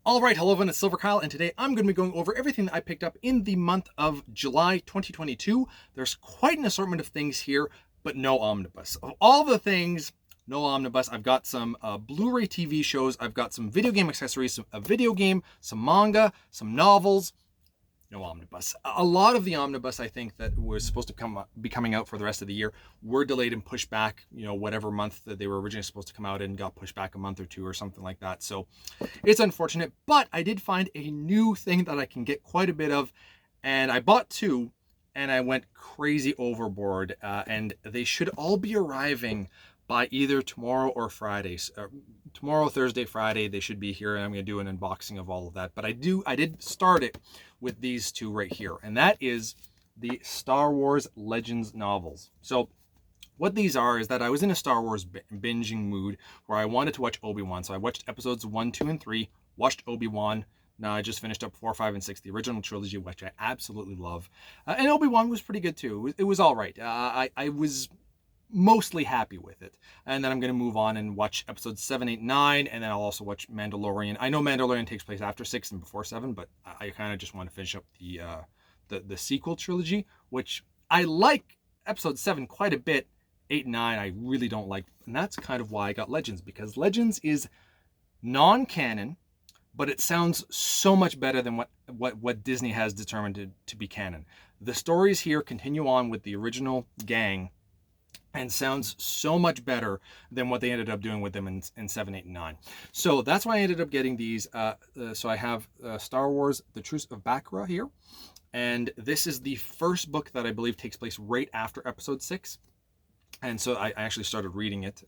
All right, hello everyone, it's silverkyle, and today I'm going to be going over everything that I picked up in the month of July 2022. There's quite an assortment of things here, but no omnibus. Of all the things, no omnibus. I've got some Blu-ray TV shows, I've got some video game accessories, a video game, some manga, some novels. No omnibus. A lot of the omnibus, I think, that was supposed to be coming out for the rest of the year were delayed and pushed back, whatever month that they were originally supposed to come out in got pushed back a month or two or something like that. So it's unfortunate, but I did find a new thing that I can get quite a bit of, and I bought two, and I went crazy overboard, and they should all be arriving by either tomorrow or Friday. Tomorrow, Thursday, Friday, they should be here, and I'm going to do an unboxing of all of that. But I did start it with these two right here, and that is the Star Wars Legends novels. So what these are is that I was in a Star Wars binging mood where I wanted to watch Obi-Wan. So I watched episodes 1, 2, and 3, watched Obi-Wan. Now I just finished up 4, 5, and 6, the original trilogy, which I absolutely love. And Obi-Wan was pretty good too. It was all right. I was mostly happy with it. And then I'm going to move on and watch episodes 7, 8, 9, and then I'll also watch Mandalorian. I know Mandalorian takes place after 6 and before 7, but I kind of just want to finish up the sequel trilogy, which I like episode 7 quite a bit. 8 and 9 I really don't like, and that's kind of why I got Legends, because Legends is non-canon, but it sounds so much better than what Disney has determined to be canon. The stories here continue on with the original gang and sounds so much better than what they ended up doing with them in 7, 8, and 9. So that's why I ended up getting these. So I have Star Wars The Truce of Baccarat here, and this is the first book that I believe takes place right after episode 6. And so I actually started reading it,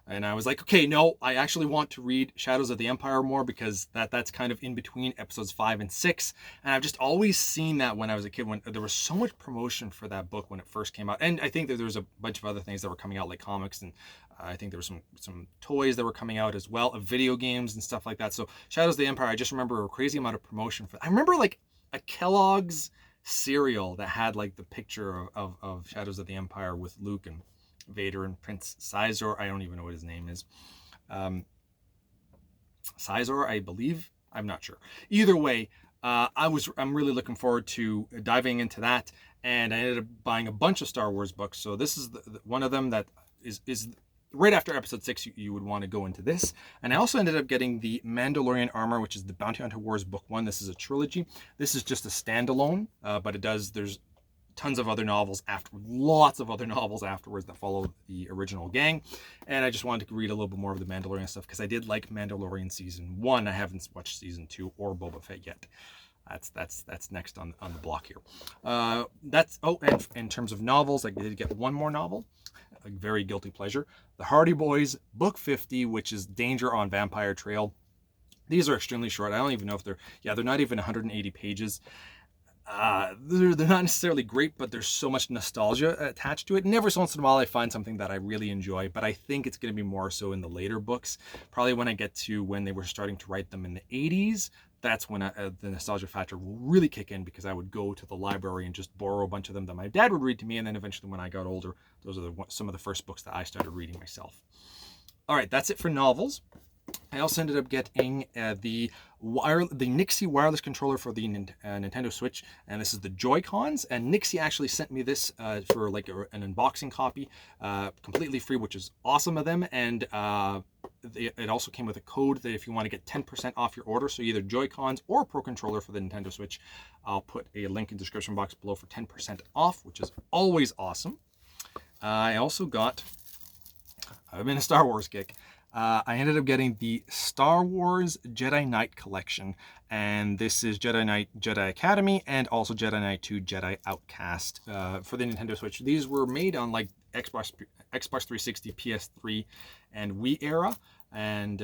and I was like, okay, no, I actually want to read Shadows of the Empire more, because that's kind of in between episodes 5 and 6. And I've just always seen that when I was a kid, when there was so much promotion for that book when it first came out. And I think that there was a bunch of other things that were coming out, like comics, and I think there were some toys that were coming out as well, of video games and stuff like that. So Shadows of the Empire, I just remember a crazy amount of promotion for. I remember like a Kellogg's cereal that had like the picture of Shadows of the Empire with Luke and Vader and Prince Sizor. I don't even know what his name is. Sizor, I believe. I'm not sure. Either way, I'm really looking forward to diving into that, and I ended up buying a bunch of Star Wars books. So this is one of them that is right after episode 6. You would want to go into this. And I also ended up getting the Mandalorian Armor, which is the Bounty Hunter Wars book 1. This is a trilogy. This is just a standalone, but there's tons of other novels lots of other novels afterwards that follow the original gang. And I just wanted to read a little bit more of the Mandalorian stuff, because I did like Mandalorian season 1. I haven't watched season 2 or Boba Fett yet. That's next on the block here. And in terms of novels, I did get one more novel, a very guilty pleasure, The Hardy Boys book 50, which is Danger on Vampire Trail. These are extremely short. I don't even know if they're not even 180 pages. They're not necessarily great, but there's so much nostalgia attached to it. And every once in a while I find something that I really enjoy, but I think it's going to be more so in the later books. Probably when I get to when they were starting to write them in the 80s, that's when the nostalgia factor will really kick in, because I would go to the library and just borrow a bunch of them that my dad would read to me, and then eventually when I got older, those are some of the first books that I started reading myself. All right, that's it for novels. I also ended up getting the Nixie wireless controller for the Nintendo Switch, and this is the JoyCons. And Nixie actually sent me this for like an unboxing copy, completely free, which is awesome of them. And it also came with a code that if you want to get 10% off your order, so either JoyCons or Pro Controller for the Nintendo Switch, I'll put a link in the description box below for 10% off, which is always awesome. I also got, I've been a Star Wars kick. I ended up getting the Star Wars Jedi Knight collection, and this is Jedi Knight Jedi Academy and also Jedi Knight 2 Jedi Outcast for the Nintendo Switch. These were made on like Xbox 360, PS3, and Wii era, and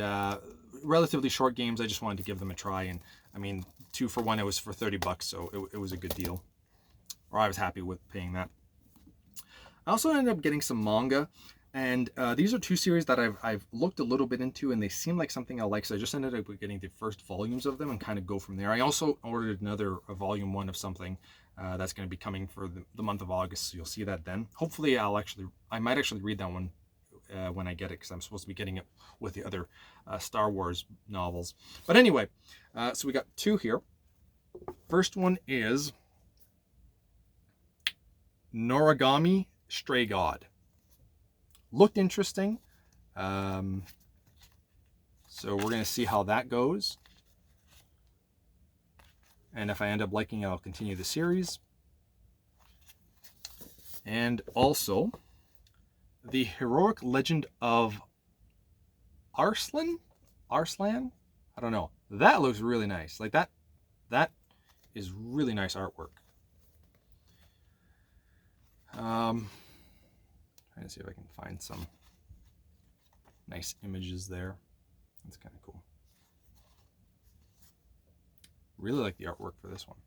relatively short games. I just wanted to give them a try, and I mean, 2 for 1, it was for $30, so it was a good deal, or I was happy with paying that. I also ended up getting some manga. And these are 2 series that I've looked a little bit into, and they seem like something I like, so I just ended up getting the first volumes of them and kind of go from there. I also ordered a volume 1 of something that's going to be coming for the month of August, so you'll see that then. Hopefully I might actually read that one when I get it, because I'm supposed to be getting it with the other Star Wars novels. But anyway, so we got 2 here. First one is Noragami Stray God. Looked interesting. So we're going to see how that goes. And if I end up liking it, I'll continue the series. And also, the Heroic Legend of Arslan? I don't know. That looks really nice. Like that is really nice artwork. Trying to see if I can find some nice images there. That's kind of cool. Really like the artwork for this one.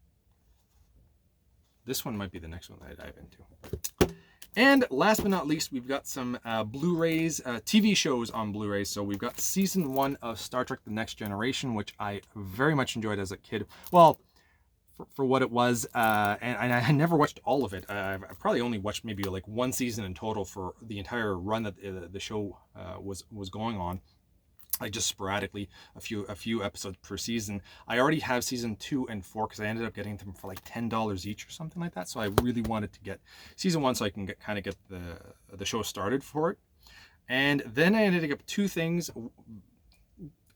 This one might be the next one that I dive into. And last but not least, we've got some Blu-rays, TV shows on Blu-rays. So we've got season 1 of Star Trek: The Next Generation, which I very much enjoyed as a kid. Well, for what it was, and I never watched all of it. I probably only watched maybe like 1 season in total for the entire run that the show was going on. Like just sporadically, a few episodes per season. I already have season 2 and 4 because I ended up getting them for like $10 each or something like that. So I really wanted to get season 1 so I can kind of get the show started for it. And then I ended up with 2 things.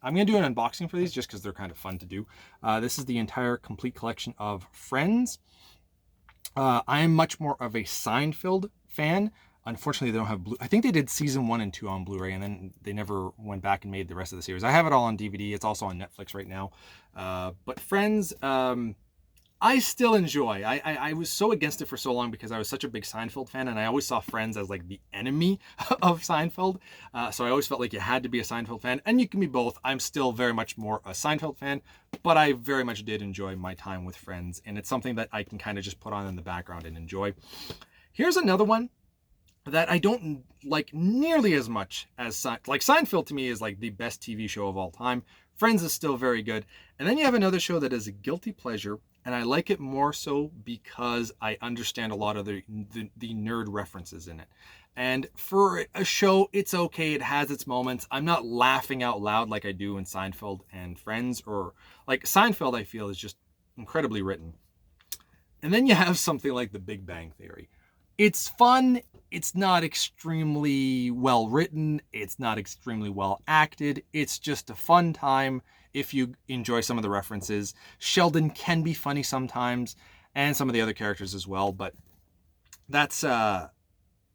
I'm going to do an unboxing for these just because they're kind of fun to do. This is the entire complete collection of Friends. I am much more of a Seinfeld fan. Unfortunately, they don't have I think they did season 1 and 2 on Blu-ray, and then they never went back and made the rest of the series. I have it all on DVD. It's also on Netflix right now. But Friends, I still enjoy. I was so against it for so long because I was such a big Seinfeld fan, and I always saw Friends as like the enemy of Seinfeld. So I always felt like you had to be a Seinfeld fan, and you can be both. I'm still very much more a Seinfeld fan, but I very much did enjoy my time with Friends, and it's something that I can kind of just put on in the background and enjoy. Here's another one that I don't like nearly as much as like Seinfeld to me is like the best TV show of all time. Friends is still very good. And then you have another show that is a guilty pleasure, and I like it more so because I understand a lot of the nerd references in it. And for a show, it's okay. It has its moments. I'm not laughing out loud like I do in Seinfeld and Friends, or like Seinfeld I feel is just incredibly written. And then you have something like The Big Bang Theory. It's fun. It's not extremely well written. It's not extremely well acted. It's just a fun time if you enjoy some of the references. Sheldon can be funny sometimes, and some of the other characters as well. But that's yeah,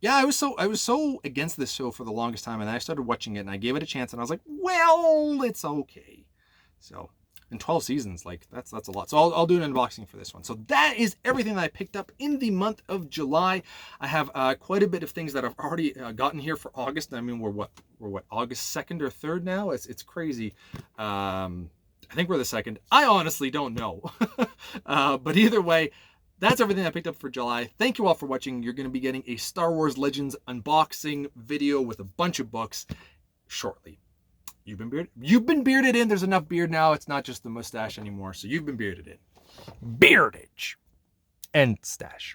I was so against this show for the longest time, and then I started watching it, and I gave it a chance, and I was like, well, it's okay. So. In 12 seasons, like that's a lot. So I'll do an unboxing for this one. So that is everything that I picked up in the month of July. I have quite a bit of things that I've already gotten here for August. I mean, we're what August 2nd or 3rd now. It's crazy. I think we're the 2nd. I honestly don't know. But either way, that's everything I picked up for July. Thank you all for watching. You're going to be getting a Star Wars Legends unboxing video with a bunch of books shortly. You've been bearded? You've been bearded in. There's enough beard now. It's not just the mustache anymore. So you've been bearded in. Beardage. And stash.